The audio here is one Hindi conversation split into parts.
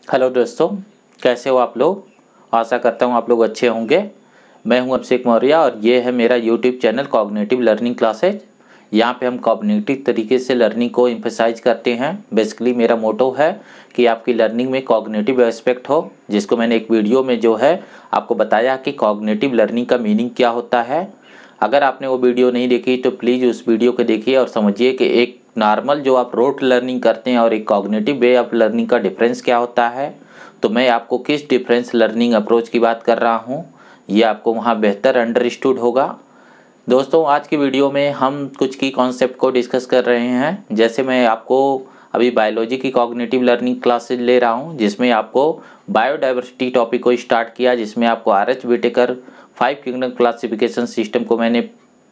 हेलो दोस्तों, कैसे हो आप लोग। आशा करता हूँ आप लोग अच्छे होंगे। मैं हूँ अभिषेक मौर्य और ये है मेरा YouTube channel cognitive learning classes. यहाँ पे हम कॉग्निटिव तरीके से लर्निंग को एम्फसाइज करते हैं। बेसिकली मेरा मोटो है कि आपकी लर्निंग में कॉग्निटिव एस्पेक्ट हो, जिसको मैंने एक वीडियो में जो है आपको बताया कि कॉग्निटिव लर्निंग का मीनिंग क्या होता है। अगर आपने वो वीडियो नहीं देखी तो प्लीज़ उस वीडियो को देखिए और समझिए कि एक नॉर्मल जो आप रोट लर्निंग करते हैं और एक कॉग्निटिव वे ऑफ लर्निंग का डिफरेंस क्या होता है। तो मैं आपको किस डिफरेंस लर्निंग अप्रोच की बात कर रहा हूँ, ये आपको वहाँ बेहतर अंडरस्टूड होगा। दोस्तों, आज की वीडियो में हम कुछ की कॉन्सेप्ट को डिस्कस कर रहे हैं। जैसे मैं आपको अभी बायोलॉजी की कॉग्निटिव लर्निंग क्लासेज ले रहा हूँ, जिसमें आपको बायोडाइवर्सिटी टॉपिक को स्टार्ट किया, जिसमें आपको RH Whittaker 5 kingdom classification system को मैंने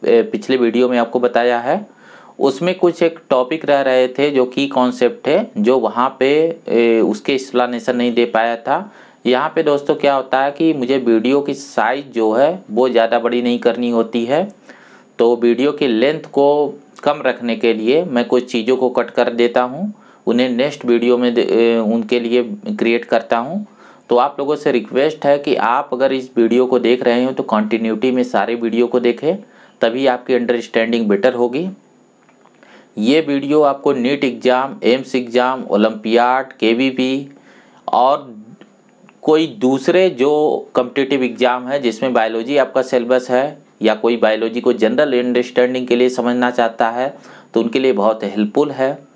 पिछले वीडियो में आपको बताया है। उसमें कुछ एक टॉपिक रह रहे थे जो की कॉन्सेप्ट है, जो वहाँ पे उसके एक्सप्लेनेशन नहीं दे पाया था। यहाँ पे दोस्तों क्या होता है कि मुझे वीडियो की साइज़ जो है वो ज़्यादा बड़ी नहीं करनी होती है, तो वीडियो की लेंथ को कम रखने के लिए मैं कुछ चीज़ों को कट कर देता हूँ, उन्हें नेक्स्ट वीडियो में उनके लिए क्रिएट करता हूँ। तो आप लोगों से रिक्वेस्ट है कि आप अगर इस वीडियो को देख रहे हो तो कंटिन्यूटी में सारे वीडियो को देखें, तभी आपकी अंडरस्टैंडिंग बेटर होगी। ये वीडियो आपको NEET exam, AIIMS exam, olympiad, KVP और कोई दूसरे जो कॉम्पिटिटिव एग्ज़ाम है जिसमें बायोलॉजी आपका सिलेबस है, या कोई बायोलॉजी को जनरल अंडरस्टैंडिंग के लिए समझना चाहता है, तो उनके लिए बहुत हेल्पफुल है।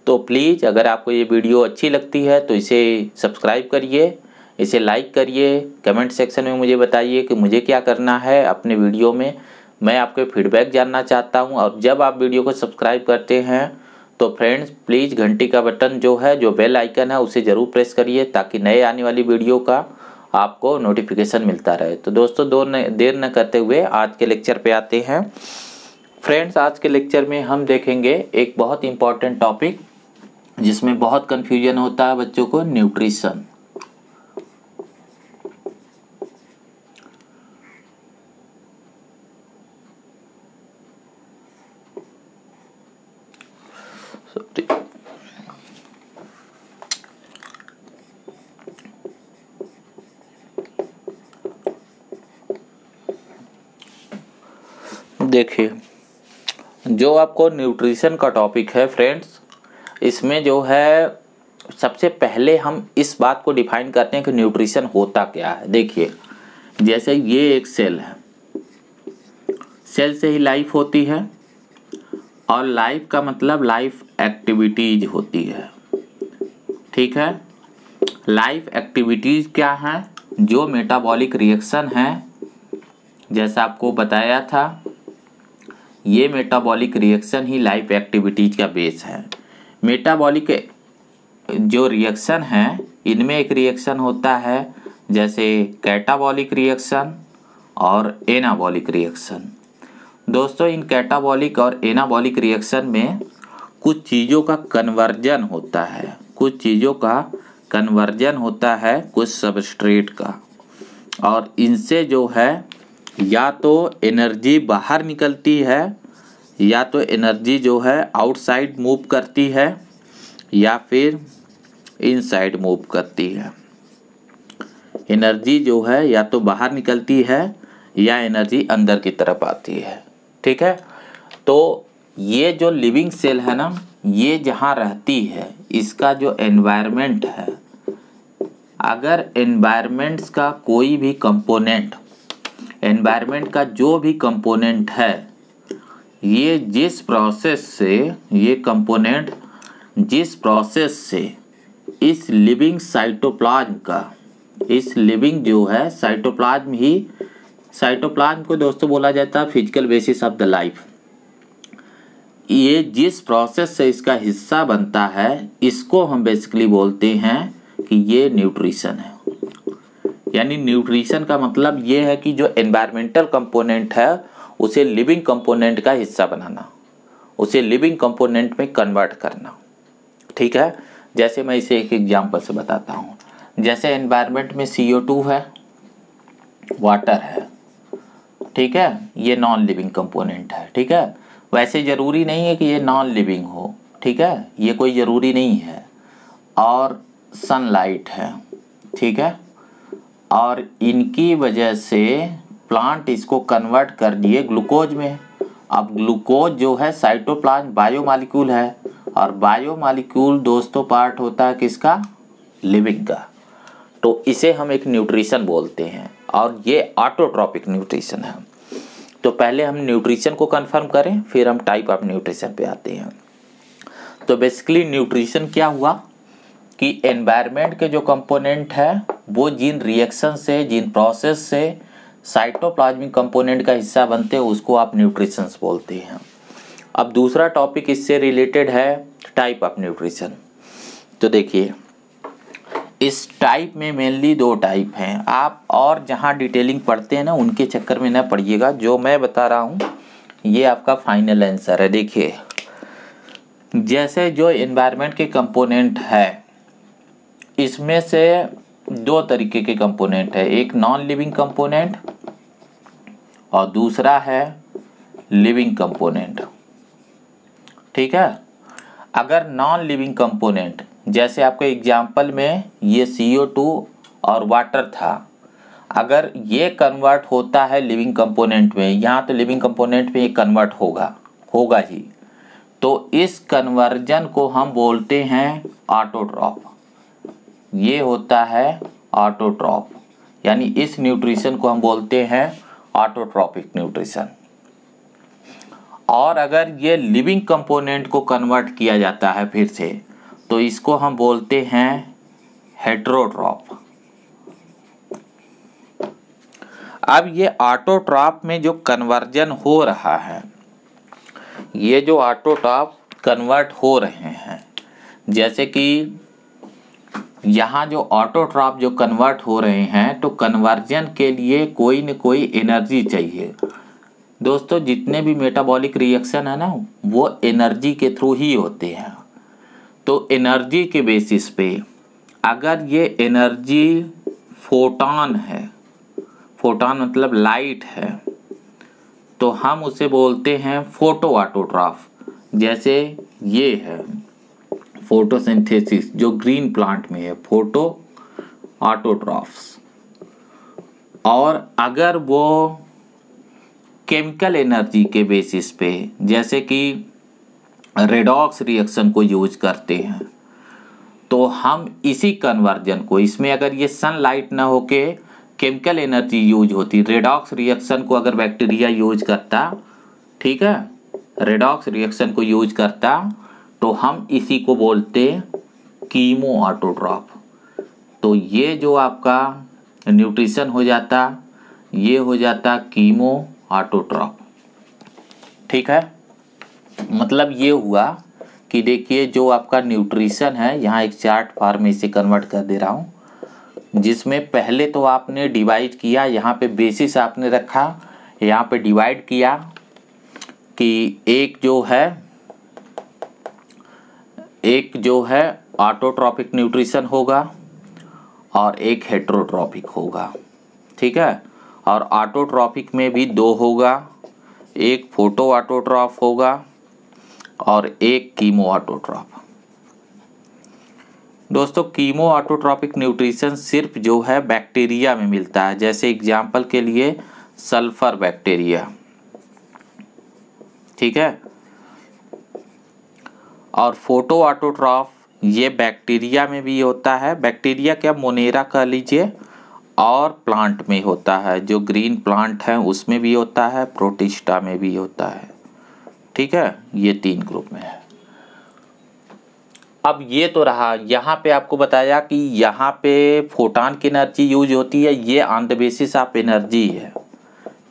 तो प्लीज़ अगर आपको ये वीडियो अच्छी लगती है तो इसे सब्सक्राइब करिए, इसे लाइक करिए, कमेंट सेक्शन में मुझे बताइए कि मुझे क्या करना है अपने वीडियो में। मैं आपके फीडबैक जानना चाहता हूँ। और जब आप वीडियो को सब्सक्राइब करते हैं तो फ्रेंड्स प्लीज़ घंटी का बटन जो है, जो बेल आइकन है, उसे ज़रूर प्रेस करिए, ताकि नए आने वाली वीडियो का आपको नोटिफिकेशन मिलता रहे। तो दोस्तों देर न करते हुए आज के लेक्चर पे आते हैं। फ्रेंड्स, आज के लेक्चर में हम देखेंगे एक बहुत इम्पॉर्टेंट टॉपिक जिसमें बहुत कन्फ्यूजन होता है बच्चों को, न्यूट्रिशन। देखिए, जो आपको न्यूट्रिशन का टॉपिक है फ्रेंड्स, इसमें जो है सबसे पहले हम इस बात को डिफाइन करते हैं कि न्यूट्रिशन होता क्या है। देखिए, जैसे ये एक सेल है, सेल से ही लाइफ होती है, और लाइफ का मतलब लाइफ एक्टिविटीज होती है। ठीक है, लाइफ एक्टिविटीज क्या है? जो मेटाबॉलिक रिएक्शन है, जैसा आपको बताया था, ये मेटाबॉलिक रिएक्शन ही लाइफ एक्टिविटीज का बेस है। मेटाबॉलिक जो रिएक्शन है, इनमें एक रिएक्शन होता है जैसे कैटाबॉलिक रिएक्शन और एनाबॉलिक रिएक्शन। दोस्तों, इन कैटाबॉलिक और एनाबॉलिक रिएक्शन में कुछ चीज़ों का कन्वर्जन होता है, कुछ सबस्ट्रेट का, और इनसे जो है या तो एनर्जी बाहर निकलती है, या तो एनर्जी जो है आउटसाइड मूव करती है, या फिर इनसाइड मूव करती है। एनर्जी जो है या तो बाहर निकलती है या एनर्जी अंदर की तरफ आती है। ठीक है, तो ये जो लिविंग सेल है ना, ये जहाँ रहती है, इसका जो एनवायरनमेंट है, अगर एनवायरनमेंट्स का कोई भी कंपोनेंट, एनवायरनमेंट का जो भी कंपोनेंट है, ये जिस प्रोसेस से इस लिविंग साइटोप्लाज्म का, इस लिविंग जो है साइटोप्लाज्म को दोस्तों बोला जाता है physical basis of the life. ये जिस प्रोसेस से इसका हिस्सा बनता है, इसको हम बेसिकली बोलते हैं कि ये न्यूट्रिशन है। यानी न्यूट्रिशन का मतलब ये है कि जो एनवायरमेंटल कंपोनेंट है उसे लिविंग कंपोनेंट का हिस्सा बनाना, उसे लिविंग कंपोनेंट में कन्वर्ट करना। ठीक है, जैसे मैं इसे एक एग्जांपल से बताता हूँ। जैसे एनवायरनमेंट में CO2 है, वाटर है, ठीक है, ये नॉन लिविंग कंपोनेंट है। ठीक है, वैसे ज़रूरी नहीं है कि ये नॉन लिविंग हो, ठीक है, ये कोई ज़रूरी नहीं है। और सनलाइट है, ठीक है, और इनकी वजह से प्लांट इसको कन्वर्ट कर दिए ग्लूकोज में। अब ग्लूकोज जो है साइटोप्लाज्म बायोमॉलिक्यूल है, और बायोमॉलिक्यूल दोस्तों पार्ट होता है किसका? लिविंग का। तो इसे हम एक न्यूट्रिशन बोलते हैं, और ये ऑटोट्रॉपिक न्यूट्रिशन है। तो पहले हम न्यूट्रिशन को कंफर्म करें, फिर हम टाइप ऑफ न्यूट्रिशन पे आते हैं। तो बेसिकली न्यूट्रिशन क्या हुआ कि एनवायरनमेंट के जो कंपोनेंट है वो जिन रिएक्शन से, जिन प्रोसेस से साइटोप्लाज्मिक कंपोनेंट का हिस्सा बनते हैं उसको आप न्यूट्रिशंस बोलते हैं। अब दूसरा टॉपिक इससे रिलेटेड है टाइप ऑफ न्यूट्रिशन। तो देखिए इस टाइप में मेनली 2 टाइप हैं। आप और जहाँ डिटेलिंग पढ़ते हैं ना उनके चक्कर में ना पड़िएगा, जो मैं बता रहा हूँ ये आपका फाइनल आंसर है। देखिए जैसे जो एनवायरनमेंट के कंपोनेंट है इसमें से 2 तरीके के कंपोनेंट है, एक नॉन लिविंग कंपोनेंट और दूसरा है लिविंग कंपोनेंट, ठीक है। अगर नॉन लिविंग कंपोनेंट जैसे आपके एग्जाम्पल में ये CO2 और वाटर था, अगर ये कन्वर्ट होता है लिविंग कंपोनेंट में, यहाँ तो लिविंग कंपोनेंट में ये कन्वर्ट होगा ही, तो इस कन्वर्जन को हम बोलते हैं ऑटोट्रॉप। ये होता है ऑटोट्रॉप, यानी इस न्यूट्रिशन को हम बोलते हैं ऑटोट्रॉपिक न्यूट्रिशन। और अगर ये लिविंग कंपोनेंट को कन्वर्ट किया जाता है फिर से, तो इसको हम बोलते हैं हेटेरोट्रॉप। अब ये ऑटोट्रॉप में जो कन्वर्जन हो रहा है, ये जो ऑटोट्रॉप कन्वर्ट हो रहे हैं, जैसे कि यहाँ जो ऑटोट्रॉप जो कन्वर्ट हो रहे हैं, तो कन्वर्जन के लिए कोई न कोई एनर्जी चाहिए। दोस्तों जितने भी मेटाबॉलिक रिएक्शन है ना वो एनर्जी के थ्रू ही होते हैं। तो एनर्जी के बेसिस पे अगर ये एनर्जी फोटॉन है, फोटॉन मतलब लाइट है, तो हम उसे बोलते हैं फोटो ऑटोट्रॉफ। जैसे ये है फोटोसिंथेसिस जो ग्रीन प्लांट में है, फोटो ऑटोट्रॉफ्स। और अगर वो केमिकल एनर्जी के बेसिस पे जैसे कि रेडॉक्स रिएक्शन को यूज करते हैं, तो हम इसी कन्वर्जन को, इसमें अगर ये सनलाइट ना होके केमिकल एनर्जी यूज होती, रेडॉक्स रिएक्शन को अगर बैक्टीरिया यूज करता, ठीक है, रेडॉक्स रिएक्शन को यूज करता, तो हम इसी को बोलते कीमो ऑटोट्रॉप। तो ये जो आपका न्यूट्रिशन हो जाता, ये हो जाता कीमो ऑटोट्रॉप, ठीक है। मतलब ये हुआ कि देखिए जो आपका न्यूट्रिशन है, यहाँ एक चार्ट फॉर्म में इसे कन्वर्ट कर दे रहा हूँ, जिसमें पहले तो आपने डिवाइड किया, यहाँ पे बेसिस आपने रखा, यहाँ पे डिवाइड किया कि एक जो है ऑटोट्रॉपिक न्यूट्रिशन होगा और एक हेटेरोट्रॉपिक होगा, ठीक है। और ऑटोट्रॉपिक में भी 2 होगा, एक फोटो ऑटोट्रॉप होगा और एक कीमो ऑटोट्रॉप। दोस्तों कीमो ऑटोट्रॉपिक न्यूट्रिशन सिर्फ जो है बैक्टीरिया में मिलता है, जैसे एग्जाम्पल के लिए सल्फर बैक्टीरिया, ठीक है। और फोटो ऑटोट्रॉफ ये बैक्टीरिया में भी होता है, बैक्टीरिया क्या मोनेरा कह लीजिए, और प्लांट में होता है, जो ग्रीन प्लांट है उसमें भी होता है, प्रोटिस्टा में भी होता है, ठीक है। ये 3 ग्रुप में है। अब ये तो रहा, यहाँ पे आपको बताया कि यहाँ पे फोटॉन की एनर्जी यूज होती है, ये on the basis of energy है,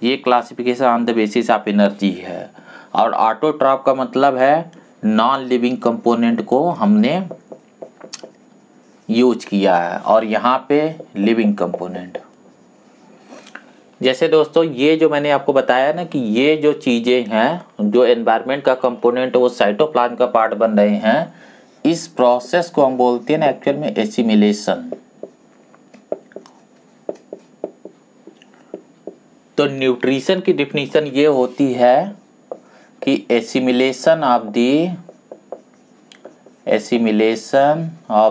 ये classification on the basis of energy है। और ऑटोट्रॉप का मतलब है नॉन लिविंग कंपोनेंट को हमने यूज किया है, और यहाँ पे लिविंग कंपोनेंट। जैसे दोस्तों ये जो मैंने आपको बताया ना कि ये जो चीज़ें हैं, जो एनवायरनमेंट का कंपोनेंट वो साइटोप्लाज्म का पार्ट बन रहे हैं, इस प्रोसेस को हम बोलते हैं ना एक्चुअल में एसिमिलेशन। तो न्यूट्रिशन की डिफिनीशन ये होती है कि assimilation of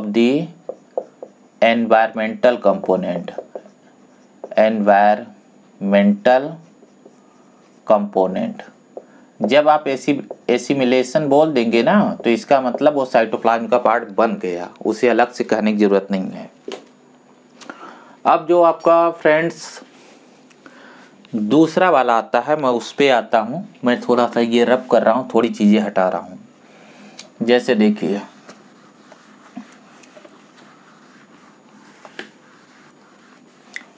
the environmental component, environmental component. जब आप एसिमिलेशन बोल देंगे ना तो इसका मतलब वो साइटोप्लाज्म का पार्ट बन गया, उसे अलग से कहने की जरूरत नहीं है। अब जो आपका फ्रेंड्स दूसरा वाला आता है, मैं उस पर आता हूँ। मैं थोड़ा सा ये रब कर रहा हूँ, थोड़ी चीज़ें हटा रहा हूँ। जैसे देखिए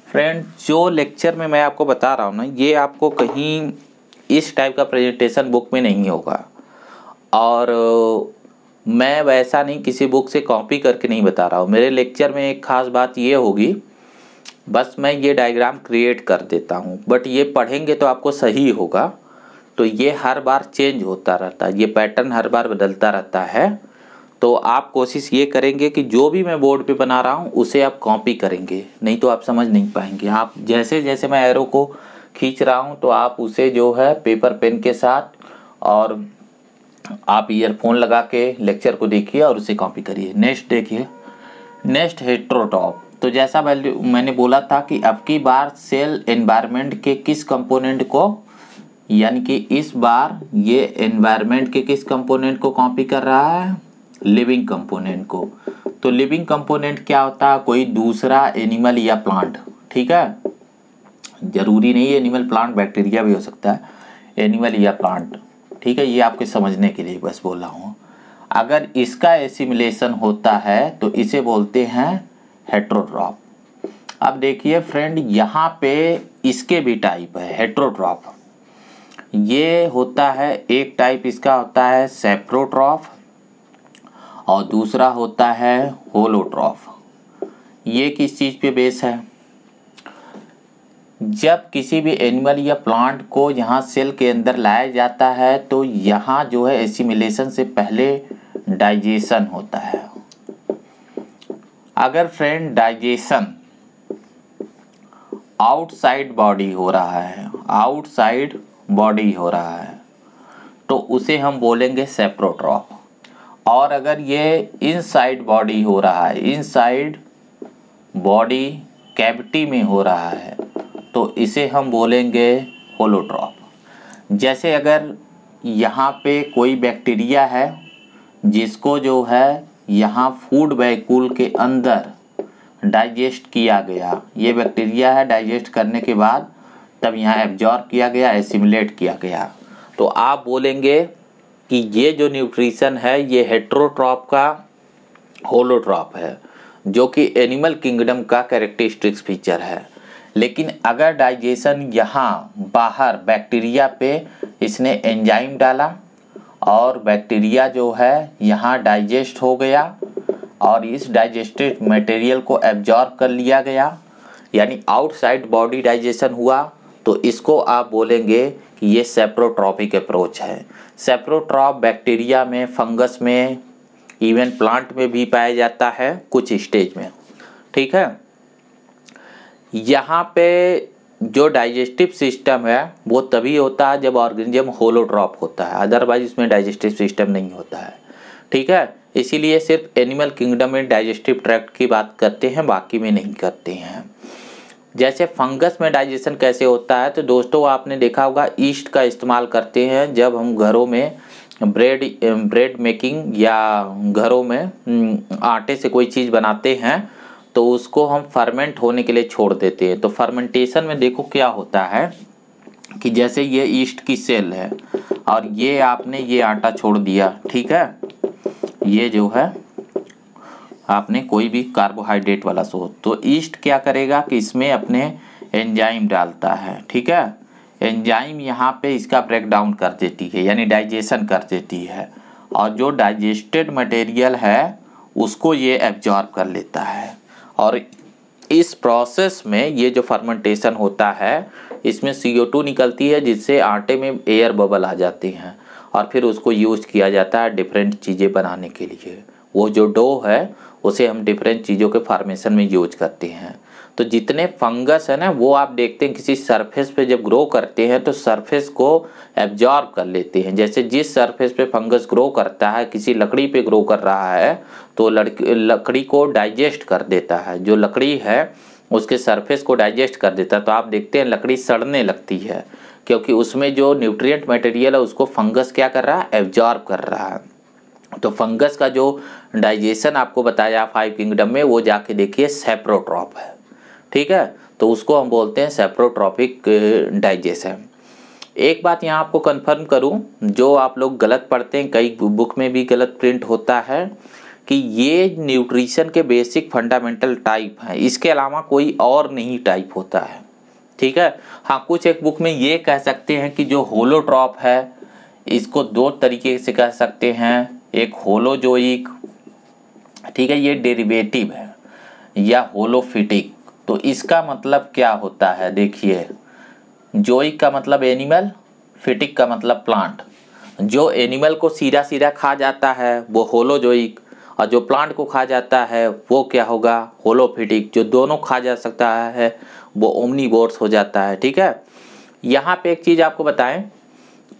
फ्रेंड, जो लेक्चर में मैं आपको बता रहा हूँ ना, ये आपको कहीं इस टाइप का प्रेजेंटेशन बुक में नहीं होगा। और मैं वैसा नहीं किसी बुक से कॉपी करके नहीं बता रहा हूँ। मेरे लेक्चर में एक ख़ास बात ये होगी, बस मैं ये डायग्राम क्रिएट कर देता हूँ, बट ये पढ़ेंगे तो आपको सही होगा। तो ये हर बार चेंज होता रहता है, ये पैटर्न हर बार बदलता रहता है। तो आप कोशिश ये करेंगे कि जो भी मैं बोर्ड पे बना रहा हूँ उसे आप कॉपी करेंगे, नहीं तो आप समझ नहीं पाएंगे। आप जैसे जैसे मैं एरो को खींच रहा हूँ तो आप उसे जो है पेपर पेन के साथ और आप ईयरफोन लगा के लेक्चर को देखिए और उसे कॉपी करिए। नेक्स्ट देखिए, नेक्स्ट हेटेरोट्रॉप। तो जैसा मैंने बोला था कि अब की बार सेल एनवायरनमेंट के किस कंपोनेंट को, यानी कि इस बार ये एनवायरनमेंट के किस कंपोनेंट को कॉपी कर रहा है, लिविंग कंपोनेंट को। तो लिविंग कंपोनेंट क्या होता है, कोई दूसरा एनिमल या प्लांट, ठीक है। जरूरी नहीं है एनिमल, प्लांट बैक्टीरिया भी हो सकता है, एनिमल या प्लांट, ठीक है। ये आपके समझने के लिए बस बोला हूँ। अगर इसका एसिमिलेशन होता है तो इसे बोलते हैं हेटेरोट्रॉप। अब देखिए फ्रेंड, यहाँ पे इसके भी टाइप है हेटेरोट्रॉप। ये होता है एक टाइप, इसका होता है सेप्रोट्रॉप और दूसरा होता है होलोट्रॉप। ये किस चीज़ पे बेस है, जब किसी भी एनिमल या प्लांट को यहाँ सेल के अंदर लाया जाता है तो यहाँ जो है एसिमिलेशन से पहले डाइजेशन होता है। अगर फ्रेंड डाइजेशन आउटसाइड बॉडी हो रहा है, आउटसाइड बॉडी हो रहा है, तो उसे हम बोलेंगे सेप्रोट्रॉप। और अगर ये इनसाइड बॉडी हो रहा है, इनसाइड बॉडी कैविटी में हो रहा है, तो इसे हम बोलेंगे होलोट्रॉप। जैसे अगर यहाँ पे कोई बैक्टीरिया है जिसको जो है यहाँ फूड वैक्यूल के अंदर डाइजेस्ट किया गया, ये बैक्टीरिया है, डाइजेस्ट करने के बाद तब यहाँ एब्जॉर्ब किया गया, एसिमिलेट किया गया, तो आप बोलेंगे कि ये जो न्यूट्रिशन है ये हेटेरोट्रॉप का होलोट्रॉप है, जो कि एनिमल किंगडम का कैरेक्टरिस्टिक्स फीचर है। लेकिन अगर डाइजेशन यहाँ बाहर बैक्टीरिया पे इसने एंजाइम डाला और बैक्टीरिया जो है यहाँ डाइजेस्ट हो गया और इस डाइजेस्टेड मटेरियल को एब्जॉर्ब कर लिया गया, यानी आउटसाइड बॉडी डाइजेशन हुआ, तो इसको आप बोलेंगे कि ये सेप्रोट्रॉपिक अप्रोच है। सेप्रोट्रॉप बैक्टीरिया में, फंगस में, इवन प्लांट में भी पाया जाता है कुछ स्टेज में, ठीक है। यहाँ पे जो डाइजेस्टिव सिस्टम है वो तभी होता है जब ऑर्गेनिज्म होलोट्रॉप होता है, अदरवाइज इसमें डाइजेस्टिव सिस्टम नहीं होता है, ठीक है। इसीलिए सिर्फ एनिमल किंगडम में डाइजेस्टिव ट्रैक्ट की बात करते हैं, बाकी में नहीं करते हैं। जैसे फंगस में डाइजेशन कैसे होता है, तो दोस्तों आपने देखा होगा ईस्ट का इस्तेमाल करते हैं जब हम घरों में ब्रेड मेकिंग या घरों में आटे से कोई चीज़ बनाते हैं तो उसको हम फर्मेंट होने के लिए छोड़ देते हैं। तो फर्मेंटेशन में देखो क्या होता है कि जैसे ये ईस्ट की सेल है और ये आपने ये आटा छोड़ दिया, ठीक है, ये जो है आपने कोई भी कार्बोहाइड्रेट वाला सोच, तो ईस्ट क्या करेगा कि इसमें अपने एंजाइम डालता है, ठीक है। एंजाइम यहाँ पे इसका ब्रेक डाउन कर देती है, यानी डाइजेशन कर देती है, और जो डाइजेस्टेड मटेरियल है उसको ये एब्जॉर्ब कर लेता है। और इस प्रोसेस में ये जो फर्मेंटेशन होता है इसमें CO2 निकलती है, जिससे आटे में एयर बबल आ जाते हैं और फिर उसको यूज किया जाता है डिफरेंट चीज़ें बनाने के लिए। वो जो डो है उसे हम डिफरेंट चीज़ों के फॉर्मेशन में यूज करते हैं। तो जितने फंगस है ना, वो आप देखते हैं किसी सरफेस पे जब ग्रो करते हैं तो सरफेस को एब्जॉर्ब कर लेते हैं। जैसे जिस सरफेस पे फंगस ग्रो करता है, किसी लकड़ी पे ग्रो कर रहा है, तो लकड़ी को डाइजेस्ट कर देता है, जो लकड़ी है उसके सरफेस को डाइजेस्ट कर देता है। तो आप देखते हैं लकड़ी सड़ने लगती है, क्योंकि उसमें जो न्यूट्रिएंट मटेरियल है उसको फंगस क्या कर रहा है, एब्जॉर्ब कर रहा है। तो फंगस का जो डाइजेशन आपको बताया 5 किंगडम में, वो जाके देखिए सेप्रोट्रॉप है, ठीक है। तो उसको हम बोलते हैं सेप्रोट्रॉपिक डाइजेशन। एक बात यहाँ आपको कंफर्म करूँ, जो आप लोग गलत पढ़ते हैं, कई बुक में भी गलत प्रिंट होता है कि ये न्यूट्रिशन के बेसिक फंडामेंटल टाइप हैं, इसके अलावा कोई और नहीं टाइप होता है, ठीक है। हाँ, कुछ एक बुक में ये कह सकते हैं कि जो होलोट्रॉप है इसको 2 तरीके से कह सकते हैं, एक होलोजोइक, ठीक है, ये डेरिवेटिव है, या होलोफिटिक। तो इसका मतलब क्या होता है, देखिए, जोइक का मतलब एनिमल, फिटिक का मतलब प्लांट। जो एनिमल को सीधा सीधा खा जाता है वो होलोजोइक, और जो प्लांट को खा जाता है वो क्या होगा, होलोफिटिक। जो दोनों खा जा सकता है वो ओमनीवोर्स हो जाता है, ठीक है। यहाँ पे एक चीज़ आपको बताएं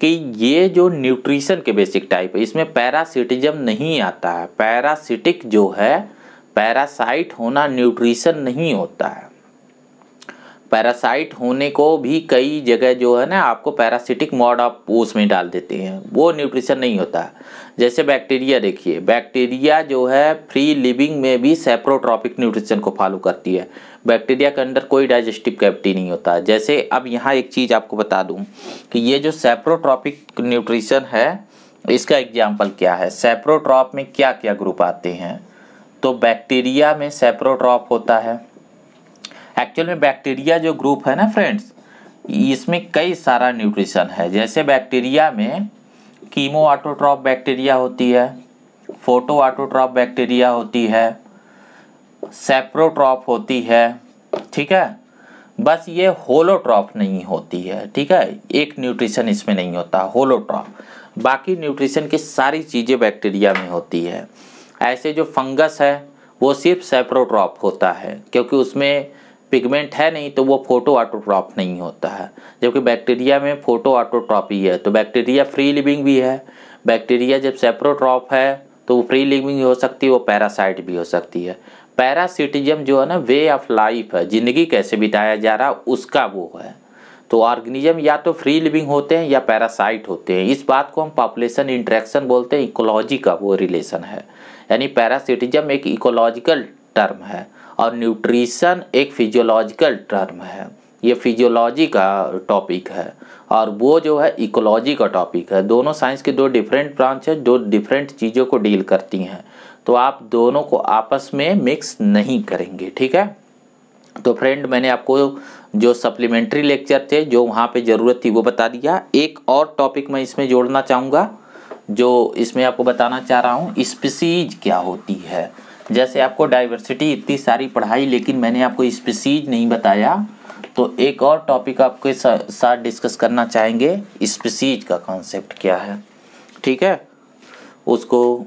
कि ये जो न्यूट्रिशन के बेसिक टाइप है इसमें पैरासिटिज्म नहीं आता है। पैरासिटिक जो है, पैरासाइट होना न्यूट्रिशन नहीं होता है। पैरासाइट होने को भी कई जगह जो है ना आपको पैरासिटिक मोड ऑफ उसमें डाल देते हैं, वो न्यूट्रिशन नहीं होता है। जैसे बैक्टीरिया, देखिए बैक्टीरिया जो है फ्री लिविंग में भी सेप्रोट्रॉपिक न्यूट्रिशन को फॉलो करती है। बैक्टीरिया के अंदर कोई डाइजेस्टिव कैविटी नहीं होता है। जैसे अब यहाँ एक चीज़ आपको बता दूँ कि ये जो सेप्रोट्रॉपिक न्यूट्रिशन है इसका एग्जाम्पल क्या है। सेप्रोट्रॉप में क्या क्या ग्रुप आते हैं, तो बैक्टीरिया में सेप्रोट्रॉप होता है। एक्चुअल में बैक्टीरिया जो ग्रुप है ना फ्रेंड्स, इसमें कई सारा न्यूट्रिशन है। जैसे बैक्टीरिया में कीमो ऑटोट्रॉप बैक्टीरिया होती है, फोटो ऑटोट्रॉप बैक्टीरिया होती है, सेप्रोट्रॉप होती है, ठीक है। बस ये होलोट्रॉप नहीं होती है, ठीक है। एक न्यूट्रिशन इसमें नहीं होता, होलोट्रॉप। बाकी न्यूट्रिशन की सारी चीज़ें बैक्टीरिया में होती है। ऐसे जो फंगस है वो सिर्फ सेप्रोट्रॉप होता है, क्योंकि उसमें पिगमेंट है नहीं, तो वो फोटो ऑटोट्रॉप नहीं होता है। जबकि बैक्टीरिया में फोटो ऑटोट्रॉप ही है। तो बैक्टीरिया फ्री लिविंग भी है। बैक्टीरिया जब सेप्रोट्रॉप है तो वो फ्री लिविंग हो सकती है, वो पैरासाइट भी हो सकती है। पैरासिटिज्म जो है ना, वे ऑफ लाइफ है, जिंदगी कैसे बिताया जा रहा उसका वो है। तो ऑर्गेनिज्म या तो फ्री लिविंग होते हैं या पैरासाइट होते हैं। इस बात को हम पॉपुलेशन इंटरेक्शन बोलते हैं, इकोलॉजी का वो रिलेशन है। यानी पैरासिटिज्म एक इकोलॉजिकल टर्म है और न्यूट्रिशन एक फिजियोलॉजिकल टर्म है। ये फिजियोलॉजी का टॉपिक है और वो जो है इकोलॉजी का टॉपिक है। दोनों साइंस की 2 डिफरेंट ब्रांच है, 2 डिफरेंट चीज़ों को डील करती हैं। तो आप दोनों को आपस में मिक्स नहीं करेंगे, ठीक है। तो फ्रेंड, मैंने आपको जो सप्लीमेंट्री लेक्चर थे जो वहाँ पे ज़रूरत थी वो बता दिया। एक और टॉपिक मैं इसमें जोड़ना चाहूँगा, जो इसमें आपको बताना चाह रहा हूँ, स्पीसीज क्या होती है। जैसे आपको डाइवर्सिटी इतनी सारी पढ़ाई, लेकिन मैंने आपको स्पीसीज नहीं बताया, तो एक और टॉपिक आपके साथ डिस्कस करना चाहेंगे, स्पीसीज का कॉन्सेप्ट क्या है, ठीक है। उसको